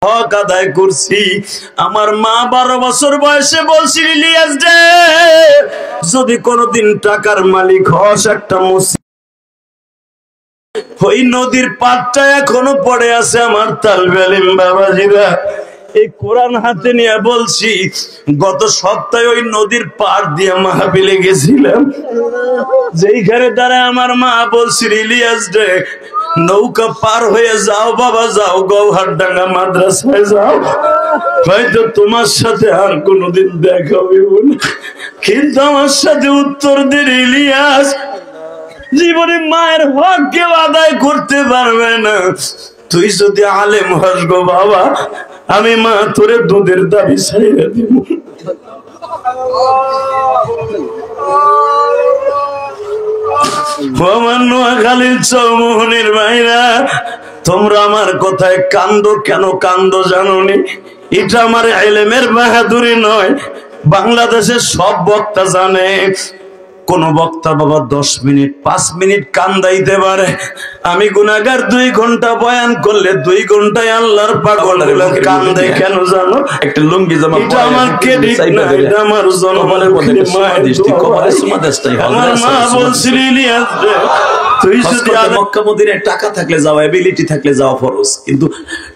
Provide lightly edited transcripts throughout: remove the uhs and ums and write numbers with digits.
হক আদায় করছি। আমার মা 12 বছর বয়সে বলছিল, ইলিয়াস রে যদি কোনদিন টাকার মালিক হস, একটা ওই নদীর পাটটা এখনো পড়ে আছে আমার তালবে আলিম বাবাজিরা। এই কোরআন হাতে নিয়ে বলছি, গত সপ্তাহে ওই নদীর পাড় দিয়ে মাহফিলে গেছিলাম, যেইখানে দাঁড়ায় আমার মা বলছিল, ইলিয়াস রে নৌকা পার হয়ে যাও বাবা, যাও গৌহারডাঙ্গা মাদ্রাসায় যাও, হয়তো তোমার সাথে আর কোনোদিন দেখা হইব না। কিন্তু আমার সাথে উত্তর দিন, ইলিয়াস জীবনে মায়ের হক কেউ আদায় করতে পারবে না, তুই যদি আলেম হস গো বাবা, আমি মা তোরে দুধের দাবি ছাইড়া দিব। নোয়াখালীর চৌমোহনীর ভাইরা, তোমরা আমার কথায় কান্দো কেন কান্দো জানোনি? এটা আমার ইলমের বাহাদুরি নয়, বাংলাদেশের সব বক্তা জানে। কোন বক্তা বাবা 10 মিনিট 5 মিনিট কান্দাইতে পারে, আমি গুনাহগার 2 ঘন্টা বয়ান করলে 2 ঘন্টায় আল্লাহর পাগল কান্দে কেন জানো? একটা লুঙ্গি জামা এটা আমার ক্রেডিট না, এটা আমার জনগণের আমার মা বলছিল, ইলিয়াস রে তুই যদি মক্কা মদিনায় টাকা থাকলে যাওয়া, এবিলিটি থাকলে যাওয়া ফরজ, কিন্তু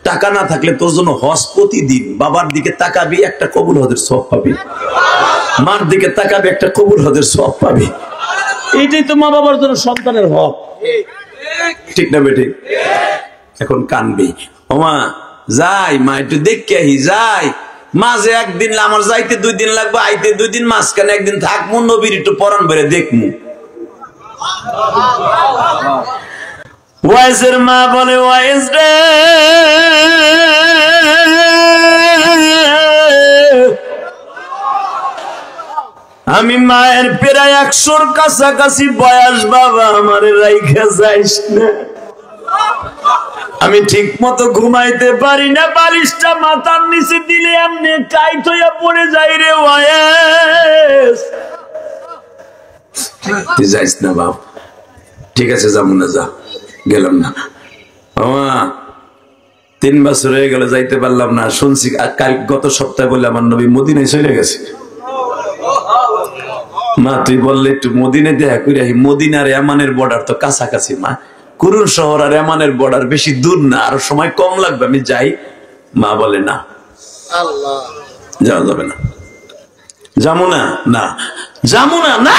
টাকা না থাকলে তোর জন্য হজ প্রতিদিন। বাবার দিকে তাকাবি, একটা কবুল হজের সওয়াব পাবি, মার দিকে তাকাবি, একটা কবুল হজের সওয়াব পাবি। এটাই তো মা বাবার জন্য সন্তানের হক, ঠিক না বেটি? এখন কানবি, ও মা যাই, মা একটু দেখে আহি, যাই মাঝে একদিন, আমার যাইতে 2 দিন লাগবে, আইতে 2 দিন, মাঝখানে একদিন থাকবো, নবীর একটু পরান বেড়ে দেখমু। ওয়াইজের মা বলে, ওয়াইজ রে আমি মায়ের প্রায় 100-র কাছাকাছি বয়স, বাবা আমারে রাইখা যাইস না, আমি ঠিক মতো ঘুমাইতে পারি না, বালিশটা মাথার নিচে দিলে এমনি টাইট হইয়া পড়ে যাই রে ওয়াইজ, তুই যাইস না বাপ। ঠিক আছে যাবো না, যা, গেলাম না। মামা 3 বছর হয়ে গেল, যাইতে পারলাম না। শুনছি কাল গত সপ্তাহে বলে আমার নবী মদিনায় চলে গেছে। মা তুই বললে একটু মদিনায় দেখা করে আহি, মদিনার ইয়ামানের বর্ডার তো কাছাকাছি মা, কুরুন শহর আর ইয়ামানের বর্ডার বেশি দূর না, আরো সময় কম লাগবে, আমি যাই। মা বলে না, যাওয়া যাবে না, যাবো না, না যাবো না, না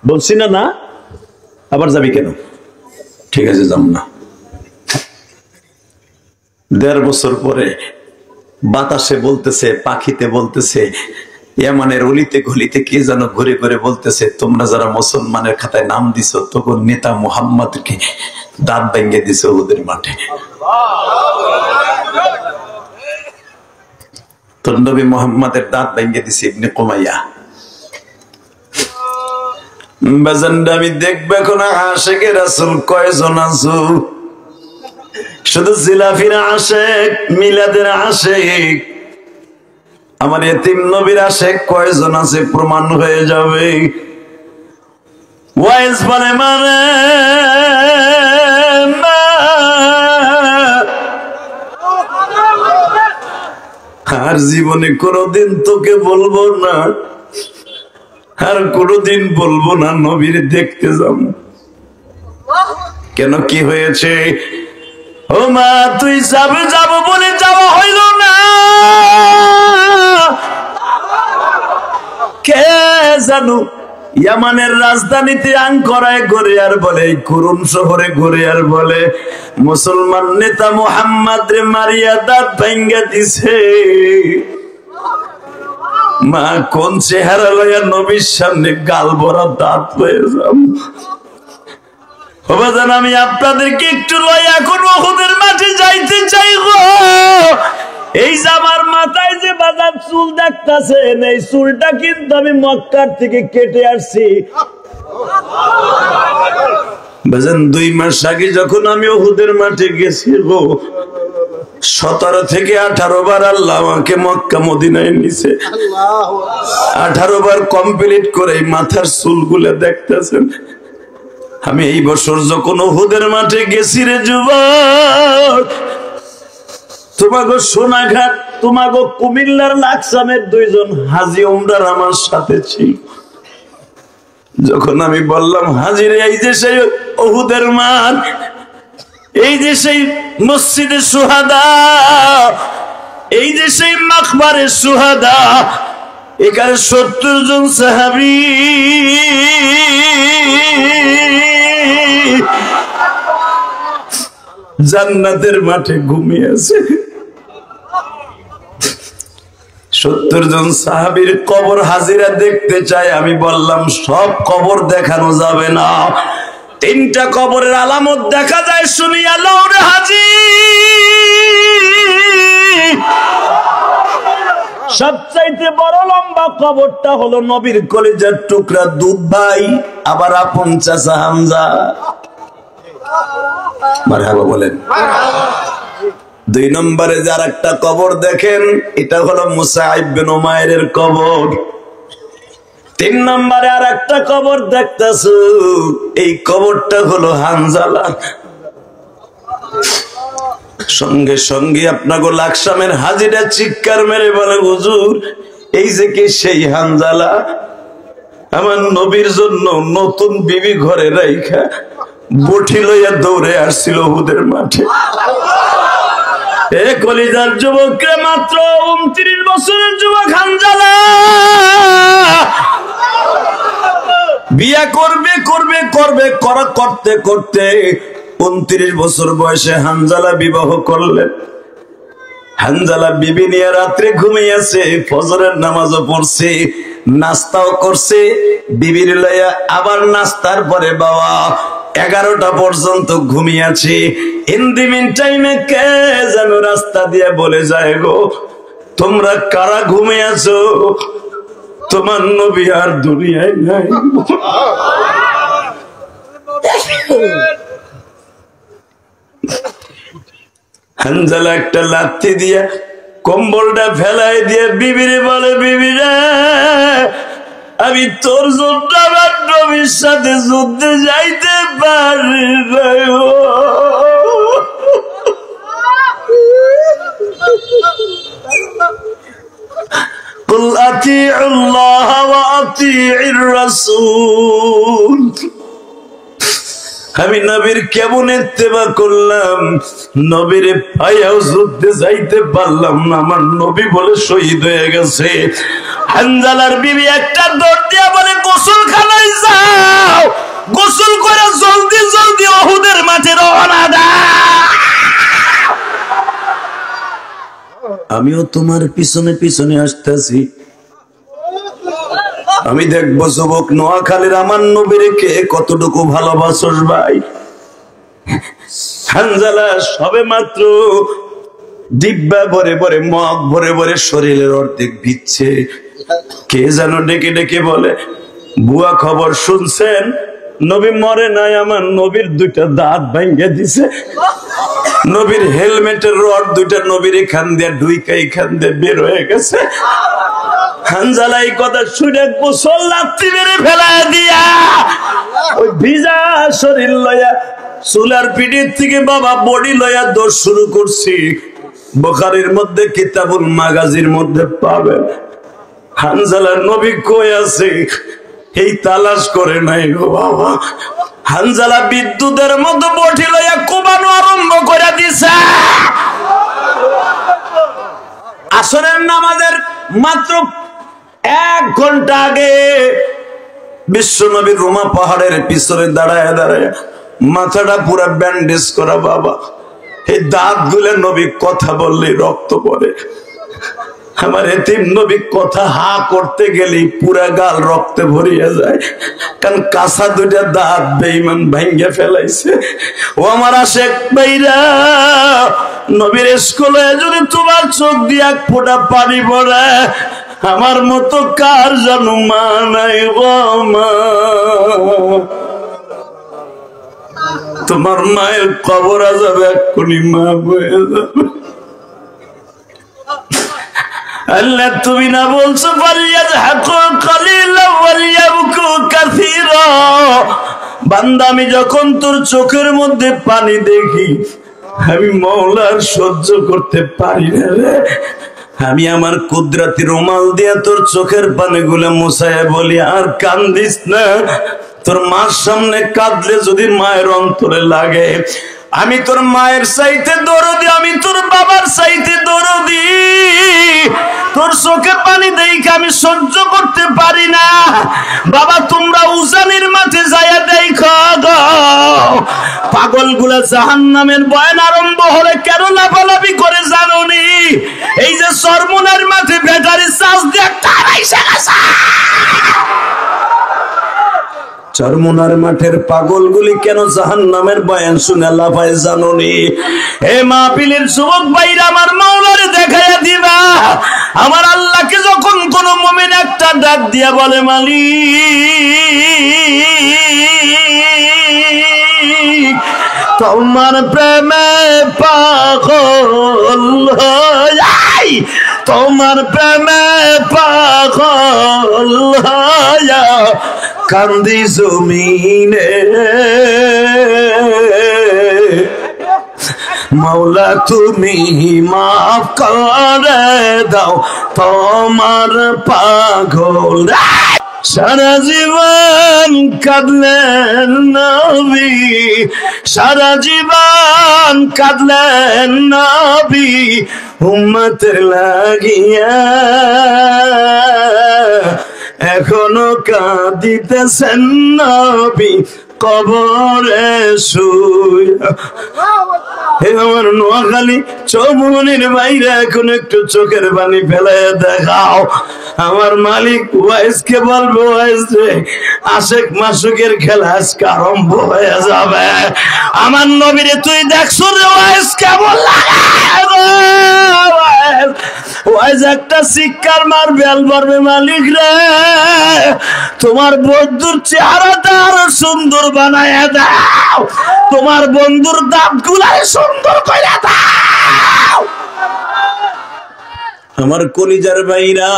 বলছি না, না আবার যাবি কেন? ঠিক আছে যাবো না। 1.5 বছর পরে বাতাসে বলতেছে, পাখিতে বলতেছে, ইয়ামানের অলিতে গলিতে কে যেন ঘুরে ঘুরে বলতেছে, তোমরা যারা মুসলমানের খাতায় নাম দিছো, তখন নেতা মুহাম্মদকে দাঁত ভেঙে দিছো ওদের মাঠে। তোর নবী মুহাম্মদের দাঁত ভেঙে দিছে ইবনে কুমাইয়া। বাজানটা আমি দেখবে এখন আশেকে রাসূল কয়জন আছো? শুধু জিলাফির আশেক, মিলাদের আশেক, আমার এতিম নবীর আশেক কয়জন আছে প্রমাণ হয়ে যাবে। ওয়াইজ বলে, মানে আর জীবনে কোনদিন তোকে বলবো না, আর কোনদিন বলবো না নবীর দেখতে যাব। কেন, কি হয়েছে? ও মা তুই যাবে যাব বলে যাওয়া হইল না, কে জানো ইয়ামানের রাজধানীতে আঙ্করায় ঘুরে আর বলে, কুরুন শহরে ঘুরে আর বলে, মুসলমান নেতা মুহাম্মদ রে মারিয়া দাঁত ভাঙ্গা দিছে। মা কোন চেহারা লইয়া নবীর সামনে গাল ভরা দাঁত হয়ে যাব? বাবাজান আমি আপনাদেরকে একটু লইয়া এখন উহুদের মাঠে যাইতে চাই গো। এই যে আমার মাথায় যে বাজার চুল দেখতেছেন, এই চুলটা কিন্তু আমি মক্কার থেকে কেটে আসছি। বাজান 2 মাস আগে যখন আমি উহুদের মাঠে গেছি গো, 17 থেকে 18 বার আল্লাহ আমাকে মক্কা মদিনায় নিছে। 18 বার কমপ্লিট করে মাথার চুলগুলো দেখতেছেন। আমি এই বছর যখন উহুদের মাঠে গেছি রে যুবক, তোমাগো সোনাঘাট, তোমাগো কুমিল্লার লাকসামের 2 জন হাজী উমরার আমার সাথে ছিল। যখন আমি বললাম হাজিরে এই যে সেই উহুদের মাঠ, এই যে সেই মসজিদে সুহাদা, এই যে সেই মাকবারে সুহাদা, এখানে 70 জন সাহাবী জান্নাতের মাঠে ঘুমিয়ে আছে। 70 জন সাহাবীর কবর হাজিরা দেখতে চাই। আমি বললাম সব কবর দেখানো যাবে না, 3টা কবরের আলামত দেখা যায়, শুনিয়া লওর হাজি। সবচাইতে বড় লম্বা কবরটা হলো নবীর কলিজার টুকরা দুধ ভাই, আবার আপন চাচা হামজা। মারহাবা বলেন। 2 নম্বরে যার একটা কবর দেখেন, এটা হলো মুসাইব বিন উমাইরের কবর। 3 নম্বরে আর একটা কবর দেখতেছো, এই কবরটা হলো হানজালা। সঙ্গে সঙ্গে আপনাকে লাকসামের হাজিরা চিৎকার মেরে বলে, হুজুর এই যে কি সেই হানজালা? আমার নবীর জন্য নতুন বিবি ঘরে রাইখা বটি লইয়া দৌড়ে আসছিল উহুদের মাঠে। এ কলিজার যুবকরে, মাত্র 29 বছরের যুবক হানজালা বিয়া করবে করবে করবে করতে করতে 29 বছর বয়সে হানজালা বিবাহ করলেন। হানজালা বিবি নিয়ে রাত্রে ঘুমিয়েছে, ফজরের নামাজও পড়ছে, নাস্তাও করছে বিবির লইয়া, আবার নাস্তার পরে বাবা 11টা পর্যন্ত ঘুমিয়েছে। ইন দি মিন টাইমে কে যেন রাস্তা দিয়ে বলে যায়, গো তোমরা কারা ঘুমিয়েছো? তোমার নবী আর দুনিয়ায় নাই। হানজালা একটা লাথি দিয়া কম্বলটা ফেলাই দিয়ে বিবিরে বলে, বিবিরে আমি তোর জন্য আমার নবীর সাথে যুদ্ধে যাইতে পারি না। কুল আতিউল্লাহ ওয়া আতিউর রাসূল। আমি নবীর কেমন ইত্তেবা করলাম, নবীর পাইয়াও যুদ্ধে যাইতে পারলাম না, আমার নবী বলে শহীদ হয়ে গেছে। হানজালার বিবি একটা দৌড় দিয়া বলে, গোসলখানায় যাও, গোসল করে জলদি জলদি উহুদের মাঠে রওনা দাও। আমিও তোমার পিছনে পিছনে আসতেছি, আমি দেখবো যুবক নোয়াখালীর আমার নবীর কে কতটুকু ভালোবাসোস ভাই। হানজালা সবে মাত্র ডিব্বা ভরে ভরে, মগ ভরে ভরে শরীরের অর্ধেক ভিজছে। কে যেন ডেকে ডেকে বলে, বুয়া খবর শুনছেন? নবী মরে নাই, আমার নবীর 2টা দাঁত ভাঙ্গে দিছে। নবীর হেলমেটের রড 2টা নবীর এখান দিয়ে ঢুইকা এখান দিয়ে বের হয়ে গেছে। হানজালা এই কথা শুনে গোসল লাথি মেরে ফেলায় দিয়া ওই ভিজা শরীর লইয়া চুলার পিঠের থেকে বাবা বডি লইয়া দৌড় শুরু করছি। বুখারীর মধ্যে কিতাবুল মাগাজির মধ্যে পাবেন, হানজালার নবী কই আছে এই তালাশ করে নাই গো বাবা। হানজালা বিদ্যুতের মতো বডি লইয়া কোবানো আরম্ভ করে দিছে। আসরের নামাজের মাত্র 1 ঘন্টা আগে বিশ্বনবী রোমা পাহাড়ের পিছনে দাঁড়ায় দাঁড়ায় মাথাটা পুরা ব্যান্ডেজ করা বাবা। এই দাঁত গুলো নবী কথা বললে রক্ত পড়ে। আমার এতিম নবী কথা হা করতে গেলেই পুরা গাল রক্তে ভরিয়ে যায়, কারণ কাঁচা 2টা দাঁত বেঈমান ভাঙ্গে ফেলাইছে। ও আমার আশেক ভাইরা, নবীর স্কুলে যদি তোমার চোখ দিয়ে 1 ফোঁটা পানি পড়ে, আমার মতো কার জানো মা নাই গো মা। তোমার মায়ের কবর যাবে এক্ষুনি, মা বয়ে যাবে। আল্লাহ তুমি না বলছো বান্দা, আমি যখন তোর চোখের মধ্যে পানি দেখি আমি মওলার সহ্য করতে পারি না রে। আমি আমার কুদরতি রুমাল দিয়া তোর চোখের পানিগুলো মুছাইয়া বলি, আর কান্দিস না। তোর মার সামনে কাঁদলে যদি মায়ের অন্তরে লাগে, আমি তোর মায়ের চাইতে দরদি, আমি তোর বাবার চাইতে দরদি। তোর চোখে পানি দেখে আমি সহ্য করতে পারি না। বাবা তোমরা উজানির মাঠে যাইয়া দেখো গো, পাগলগুলা জাহান্নামের বয়ান আরম্ভ হলে কেন লাফালাফি করে জানোনি? এই যে চরমোনার মাঠে ব্যাটারি চার্জ দিয়ে কারাইছে গেছে। চরমোনার মাঠের পাগলগুলি কেন জাহান্নামের বয়ান শুনে লাফায় জানোনি? হে মাহফিলের যুবক ভাইরা, আমার মাওলারে দেখাইয়া দিবা। আমার আল্লাহকে যখন কোন মুমিন একটা ডাক দিয়া বলে, মালিক তোমার প্রেমে পাগল হই, তোমার প্রেমে পাগল হইয়া কান্দি জমিনে, মাওলা তুমি মাফ করে দাও তোমার পাগল। সারা জীবন কাঁদলেন নবী, সারা জীবন কাঁদলেন নবী উম্মতের লাগিয়া, এখনো কাঁদিতেছেন নবী কবরে শুইয়া। হে আমার নোয়াখালী চৌমুহনীর বাইরে এখন একটু চোখের পানি ফেলে দেখাও। আমার মালিক ওয়াইজকে বলবো, ওয়াইজ রে আশেক মাসুকের খেলা আজকে আরম্ভ হয়ে যাবে। আমার নবীরে তুই দেখছো রে ওয়াইজ কেমন লাগে? ওয়াইজ একটা শিক্ষার মার বেল মারবে, মালিক রে তোমার বন্ধুর চেহারাটা আরো সুন্দর বানায়া দাও, তোমার বন্ধুর দাঁতগুলাই সুন্দর করে দাও। আমার কলিজার ভাইরা,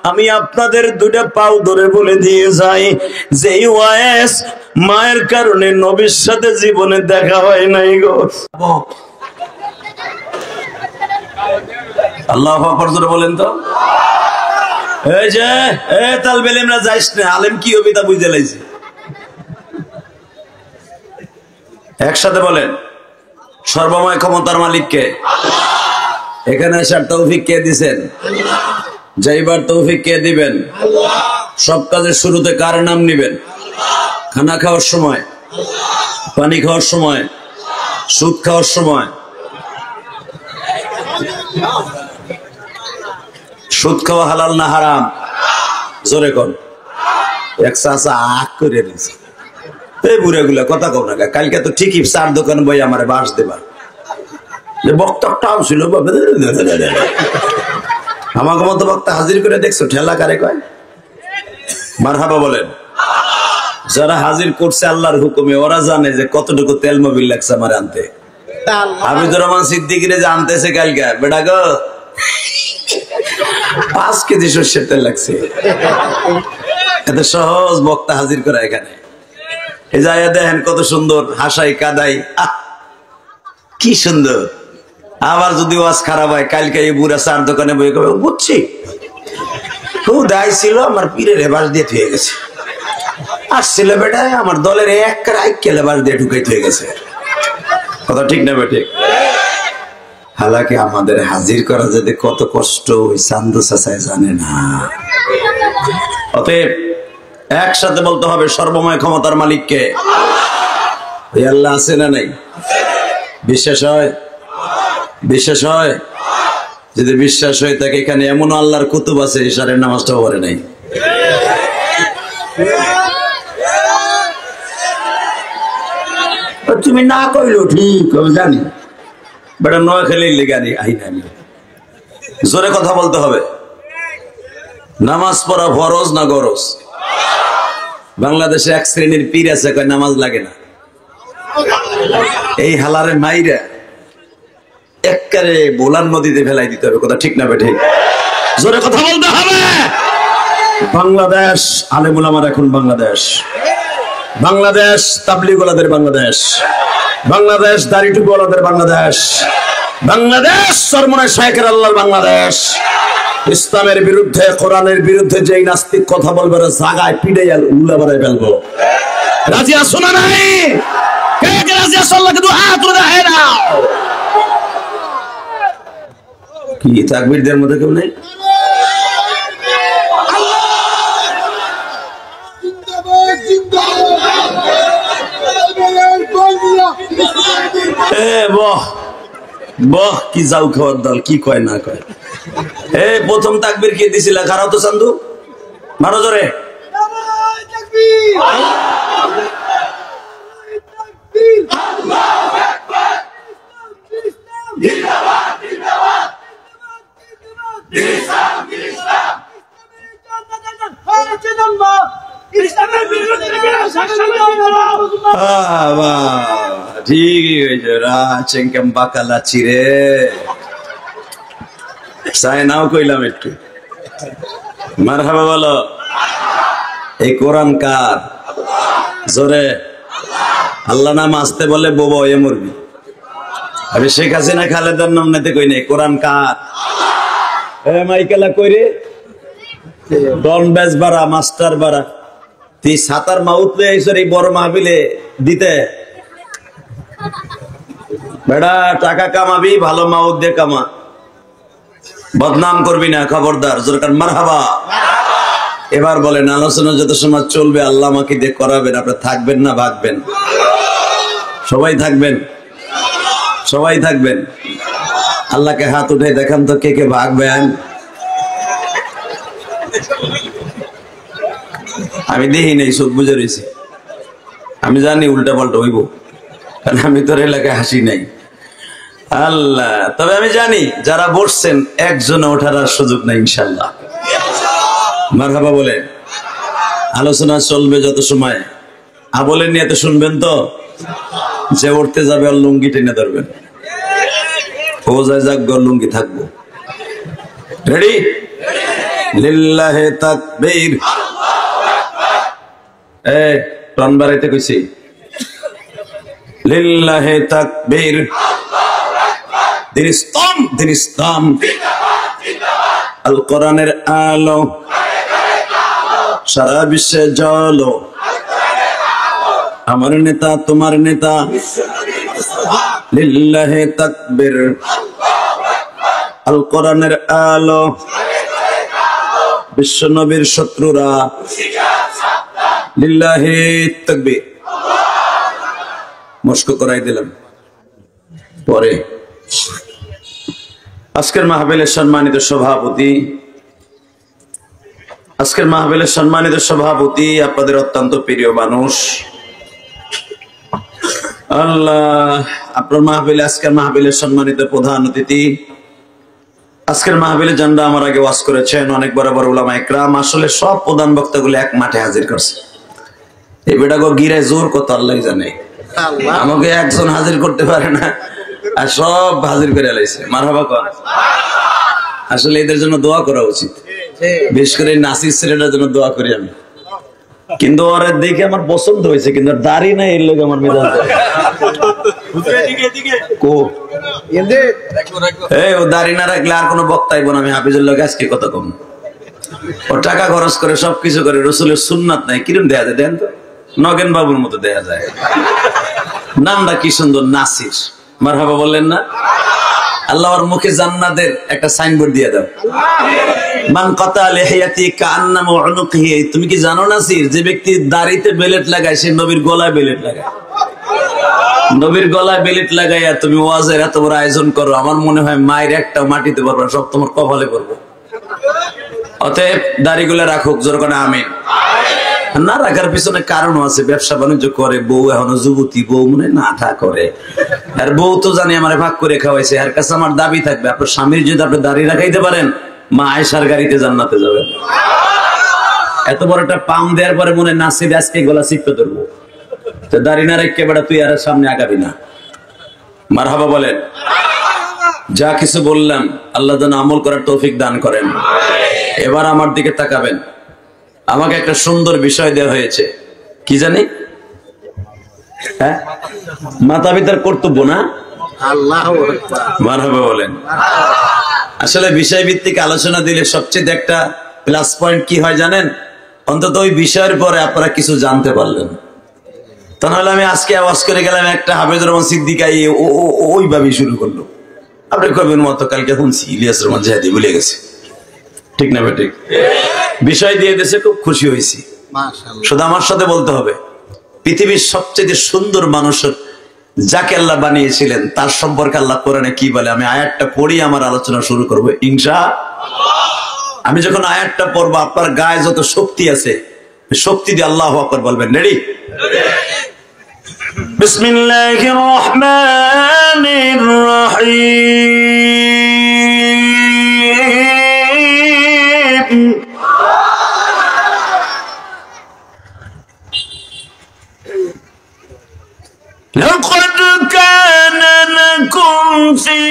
আমি আপনাদের দুটা পাও ধরে বলে দিয়ে যাই যে ওয়াইস মায়ের কারণে নবীর সাথে জীবনে দেখা হয় নাই গো। আল্লাহু আকবার জোরে বলেন তো। এই যে তালবে ইলমরা যাইস না, আলেম কি হবে তা বুঝতে লাইছি। একসাথে বলেন, সর্বময় ক্ষমতার মালিককে। এখানে আসার তৌফিক কে দিবেন? যাইবার তৌফিক কে দিবেন? সব কাজের শুরুতে কার নাম নিবেন? খানা খাওয়ার সময়, পানি খাওয়ার সময়, সুদ খাওয়ার সময়। সুদ খাওয়া হালাল না হারাম? জোরে কর। এক চাচা আখ করে দিয়েছে, এই বুড়া গুলা কথা কও না। কালকে তো ঠিকই চার দোকান বই আমার বাস দেবা, বক্তাটাও ছিল আমাকে মতো বক্তা হাজির করে দেখছো, ঠেলা কারে কয়? মারহাবা বলেন। যারা হাজির করছে আল্লাহর হুকুমে, ওরা জানে যে কতটুকু তেল মোবিল লাগছে আমার আনতে। হামিদুর রহমান সিদ্দিকীরে যে আনতেছে কালকে, বেটা গো 5 কেজি সর্ষের তেল লাগছে। এত সহজ বক্তা হাজির করা এখানে। এই জায়গা দেখেন কত সুন্দর, হাসাই কাদাই, কি সুন্দর। আবার যদি ওয়াজ খারাপ হয়, কালকে এই বুড়া চার দোকানে বই করবে, বুঝছি খুব দায় ছিল, আমার পীরের লেবাস দিয়ে থুয়ে গেছে। আসছিল বেটা আমার দলের এক লেবাস দিয়ে ঢুকাই থুয়ে গেছে। কথা ঠিক না বেটে? হালাকি আমাদের হাজির করা যেতে কত কষ্ট ওই চান্দু চাচায় জানে না। অতএব একসাথে বলতে হবে, সর্বময় ক্ষমতার মালিককে। ওই আল্লাহ আছে না নাই? বিশ্বাস হয়? বিশ্বাস হয়? যদি বিশ্বাস হয় থাকে, এখানে এমন আল্লাহর কুতুব আছে ইশারের নামাজটাও পড়ে নাই। তুমি না কইলো ঠিক, আমি জানি বেটা নোয়াখালীর লেগানি আইন। আমি জোরে কথা বলতে হবে। নামাজ পড়া ফরজ না গরজ? বাংলাদেশে এক শ্রেণীর পীর আছে কয় নামাজ লাগে না। এই হালারে মাইরা একবারে বোলার নদীতে ফেলাই দিতে হবে। কথা ঠিক না বেঠে? জোরে কথা বলতে হবে। বাংলাদেশ আলেম উলামার এখন বাংলাদেশ, বাংলাদেশ তাবলীগ ওয়ালাদের বাংলাদেশ, বাংলাদেশ দাড়িটুকু ওলাদের বাংলাদেশ, বাংলাদেশ চরমনায় শায়েখের আল্লাহর বাংলাদেশ। ইসলামের বিরুদ্ধে, কোরআনের বিরুদ্ধে যেই নাস্তিক কথা বলবে জাগায় পিড়ে উল্লা বাড়ায় ফেলবো। রাজি আছো না নাই? কে কে রাজি আছো? আল্লাহকে দুই হাত তুলে দেখায় না। কি তাকবীরদের মধ্যে কেউ নেই? কি যাও খাওয়ার দল, কি কয় না কয়। প্রথম তাকবীর কে দিছিল? খারাপ তো চান্দু, মারো জোরে। ঠিকই হয়েছে, চেঙ্কেম বাকালা চিরে চাই নাও কইলাম একটু। মারহাবা বলো। এই কোরআন কার? জোরে। আল্লাহ নাম আসতে বলে বোবা হয়ে মরবি। আমি শেখ হাসিনা খালেদার নাম নিতে কই নাই। কোরআন কার? মাইকেলা কইরে ডন ব্যাস বাড়া, মাস্টার বাড়া, তুই সাতার মাউত এই বড় মাহবিলে দিতে বেড়া টাকা কামাবি, ভালো মাউত দিয়ে কামা, বদনাম করবি না, খবরদার। জোরকার মারহাবা। এবার বলেন, আলোচনা যত সময় চলবে আল্লাহ আমাকে দিয়ে করাবেন, আপনারা থাকবেন না ভাগবেন? সবাই থাকবেন, সবাই থাকবেন। আল্লাহকে হাত উঠে দেখান তো কে কে ভাগবেন। আমি দেখি নাই, চোখ বুঝে রয়েছি। আমি জানি উল্টা পাল্টা হইব, কারণ আমি তোর এলাকায় হাসি নাই। আল্লাহ, তবে আমি জানি যারা বসছেন একজনে ওঠার আর সুযোগ নাই ইনশাল্লাহ। মারহাবা বলে। আলোচনা চলবে যত সময়, বলেন নিয়ে তো শুনবেন তো। যে উঠতে যাবে আর লুঙ্গি টেনে ধরবেন, ও যায় যাক লুঙ্গি থাকবো। রেডি? লিল্লাহে তাকবীর। টন বাড়াইতে কইছি। লিল্লাহে তাকবীর। দিন ইসলাম, দিন ইসলাম। আল কোরআনের আলো সারা বিশ্বে জ্বলো। আমার নেতা তোমার নেতা। লিল্লাহে তাকবীর। আল কোরআনের আলো বিশ্ব নবীর শত্রুরা। লিল্লাহে তাকবীর। মস্ক করাই দিলাম। পরে আজকের মাহফিলের সম্মানিত সভাপতি, আপনাদের অত্যন্ত প্রিয় মানুষ। আল্লাহ, আপনার মাহফিলে, আজকের মাহফিলের সম্মানিত প্রধান অতিথি, আজকের মাহফিলে জানরা আমার আগে ওয়াজ করেছেন অনেক বড় বড় উলামা ইকরাম। আসলে সব প্রধান বক্তাগুলো এক মাঠে হাজির করছে। এই বেটাকে গিরায় জোর কত আল্লাহ জানে, আমাকে একজন হাজির করতে পারে না, আর সব হাজির করে লাইছে। মারহাবা কর। আসলে এদের জন্য দোয়া করা উচিত, বিশেষ করে নাসির ছেলেটার জন্য দোয়া করি আমি। কিন্তু ওরা দেখে আমার পছন্দ হয়েছে, কিন্তু দাড়ি নাই, এর লোক আমার মেজাজ ও দাড়ি না রাখলে আর কোনো বক্তাইব না। আমি হাফিজুল লোক আজকে কত কম, ও টাকা খরচ করে সবকিছু করে, রসুলের সুন্নাত নাই। কিরম দেয়া যায় দেন তো? নগেন বাবুর মতো দেয়া যায়। নামটা কি সুন্দর, নাসির। মারহাবা বললেন না? আল্লাহর মুখে জান্নাতের একটা সাইনবোর্ড দিয়ে দাও। মান কাতা লিহিয়াতি কান্নামা উনুকিহি। তুমি কি জানো নাসির, যে ব্যক্তি দাড়িতে বেলেট লাগায় সে নবীর গলায় বেলেট লাগায়। নবীর গলায় বেলেট লাগাইয়া তুমি ওয়াজের এত বড় আয়োজন করো, আমার মনে হয় মায়ের একটা মাটিতে পারবে, সব তোমার কপালে পড়বে। অতএব দাড়িগুলা রাখুক, জোর করে আমিন। না রাখার পিছনে কারণ আছে, ব্যবসা বাণিজ্য করে, বউ এখনো যুবতী, বউ মনে নাটা করে। আর বউ তো জানি আমার ভাগ করে খাওয়াইছে। আর কাছে আমার দাবি থাকবে, আপনার স্বামীর যদি আপনি দাঁড়িয়ে রাখাইতে পারেন, মা আয়েশার গাড়িতে জান্নাতে যাবেন। এত বড় একটা পাম দেওয়ার পরে মনে নাসির আজকে গলা চিপে ধরবো, তো দাঁড়িয়ে না রেখে বেড়া তুই আর সামনে আগাবি না। মারহাবা বলেন। যা কিছু বললাম আল্লাহ যেন আমল করার তৌফিক দান করেন। এবার আমার দিকে তাকাবেন। আমাকে একটা সুন্দর বিষয় দেওয়া হয়েছে, কি জানি হ্যাঁ, মাতা পিতার কর্তব্য না? আল্লাহু আকবার, মারহাবা বলেন। আসলে বিষয় ভিত্তিক আলোচনা দিলে সবচেয়ে একটা প্লাস পয়েন্ট কি হয় জানেন? অন্তত ওই বিষয়ের পরে আপনারা কিছু জানতে পারলেন। তা নাহলে আমি আজকে আওয়াজ করে গেলাম, একটা হাফেজুর রহমান সিদ্দিকাই ওইভাবে শুরু করলো, আপনি কবেন মতো কালকে শুনছি ইলিয়াস রহমান জাহেদি ভুলে গেছে, ঠিক না ঠিক? বিষয় দিয়ে দেশে খুব খুশি হয়েছি। মাশাআল্লাহ। শুধু আমার সাথে বলতে হবে, পৃথিবীর সবচেয়ে সুন্দর মানুষের যাকে আল্লাহ বানিয়েছিলেন তার সম্পর্কে আল্লাহ কোরআনে কি বলে, আমি আয়াতটা পড়ি আমার আলোচনা শুরু করবো ইনশাআল্লাহ। আমি যখন আয়াতটা পড়বো আপনার গায়ে যত শক্তি আছে শক্তি দিয়ে আল্লাহু আকবার বলবেন। রেডি? বিসমিল্লাহির রহমানির রহিম। لقد كان لكم في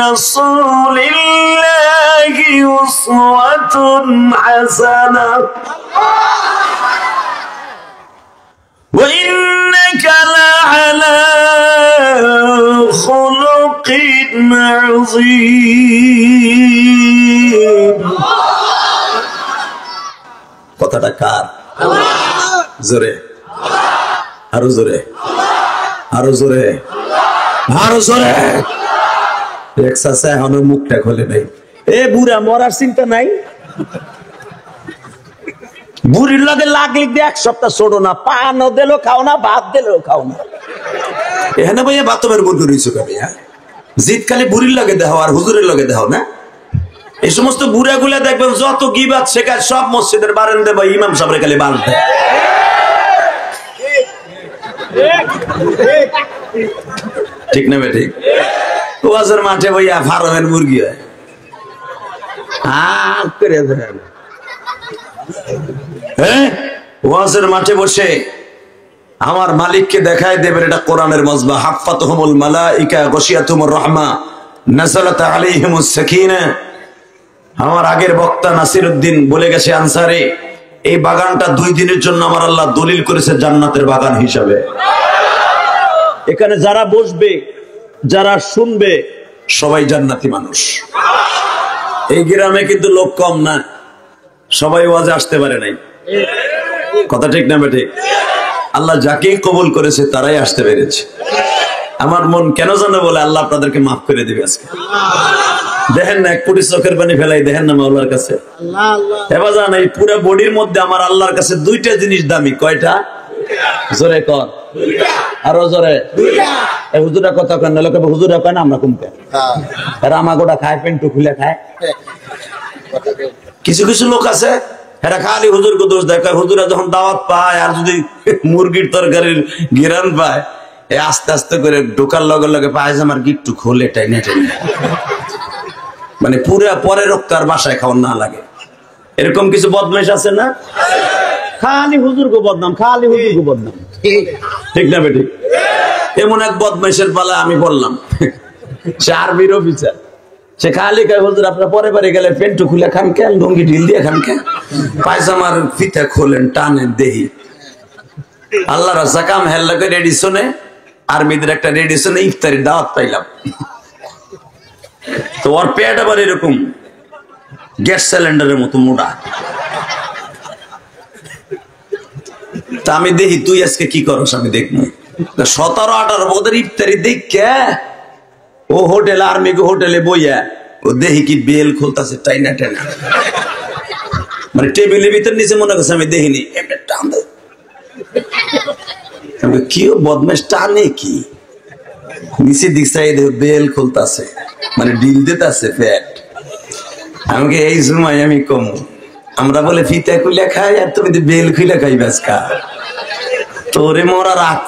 رسول الله أسوة حسنة وإنك لعلى خلق عظيم। কথাটা কার? জোরে, আরো জোরে, আরো জোরে, আরো জোরে। এখনো মুখটা খোলে নাই। এ বুড়া, মরার চিন্তা নাই? বুড়ির লগে লাগলি এক সপ্তাহ ছোড়ো না, পানও দিলেও খাও না, ভাত দিলেও খাও না। এখানে ভাইয়া বাতবের বুড়ি রয়েছে কবি। হ্যাঁ, জিত খালি বুড়ির লগে দেখাও আর হুজুরের লগে দেখাও না। এই সমস্ত বুড়া গুলা দেখবেন যত গিবাত শেখায় সব মসজিদের বারান্দে বা ইমাম সাহেবের খালি বাল দেয়। ঠিক না ঠিক? ওয়াজের মাঠে বইয়া ফার্মের মুরগি হয়, ওয়াজের মাঠে বসে আমার মালিককে দেখায় দেবেন এটা কোরআনের মজবা। হাফাতহুমুল মালাইকা গশিয়াতুমুর রাহমা নাযালাত আলাইহিমুস সাকিনা। আমার আগের বক্তা নাসিরউদ্দিন বলে গেছে আনসারে, এই বাগানটা 2 দিনের জন্য আমার আল্লাহ দলিল করেছে জান্নাতের বাগান হিসাবে। এখানে যারা বসবে, যারা শুনবে, সবাই জান্নাতি মানুষ। এই গ্রামে কিন্তু লোক কম না, সবাই ওয়াজে আসতে পারে নাই। কথা ঠিক না বেঠিক? আল্লাহ যাকেই কবুল করেছে তারাই আসতে পেরেছে। আমার মন কেন জানো বলে আল্লাহ আপনাদেরকে মাফ করে দিবে আজকে। দেখেন না, 1 কোটি চোখের পানি ফেলাই, দেখেন না মাওলার কাছে। এবার জান, এই পুরো বডির মধ্যে আমার আল্লাহর কাছে 2টা জিনিস দামি। কয়টা? জোরে কর, আরো জোরে। হুজুরা কথা কেন লোকে হুজুরা কয় না, আমরা কমতে রামাগোড়া খায়, পেন্টু খুলে খায়। কিছু কিছু লোক আছে এরা খালি হুজুরকে দোষ দেয়। হুজুরা যখন দাওয়াত পায় আর যদি মুরগির তরকারির ঘিরান পায়, আস্তে আস্তে করে ঢোকার লগে লগে পায়জামার গিট্টু খোলে টেনে টেনে, মানে পুরা পরে রক্ত আর বাসায় খাওয়ার না লাগে। এরকম কিছু বদমাইশ আছে না? খালি হুজুরকে বদনাম, খালি হুজুরকে বদনাম। ঠিক না বেঠিক? এমন এক বদমাইশের পালা আমি বললাম, সে আর্মির অফিসার। সে খালি কয় হুজুর আপনার পরে পরে গেলে পেন্টু খুলে খান কেন, লুঙ্গি ঢিল দিয়ে খান কেন, পায়জামার ফিতা খোলেন, টানেন দেহি। আল্লাহ রাজা কাম হেল্লাকে রেডিশনে, আর্মিদের একটা রেডিশনে ইফতারি দাওয়াত পাইলাম। তো ওর পেট আবার এরকম গ্যাস সিলিন্ডারের মতো মোটা। তা আমি দেখি তুই আজকে কি করস, আমি দেখবো। 17-18 বছর ইফতারি দেখে ও হোটেল, আর্মি হোটেলে বইয়া ও দেখি কি বেল খুলতেছে টাইনা টাইনা, মানে টেবিলের ভিতর নিচে মনে করছে আমি দেখিনি। টান কি বদমাস টানে কি নিচে দিকছে বেল খুলতেছে, মানে ডিল দিতেছে পেট। আমাকে এই সময় আমি কম, আমরা বলে ফিতা খুলে খাই আর তুমি বেল খুলে খাই, ব্যাস খা তোরে মরার আগ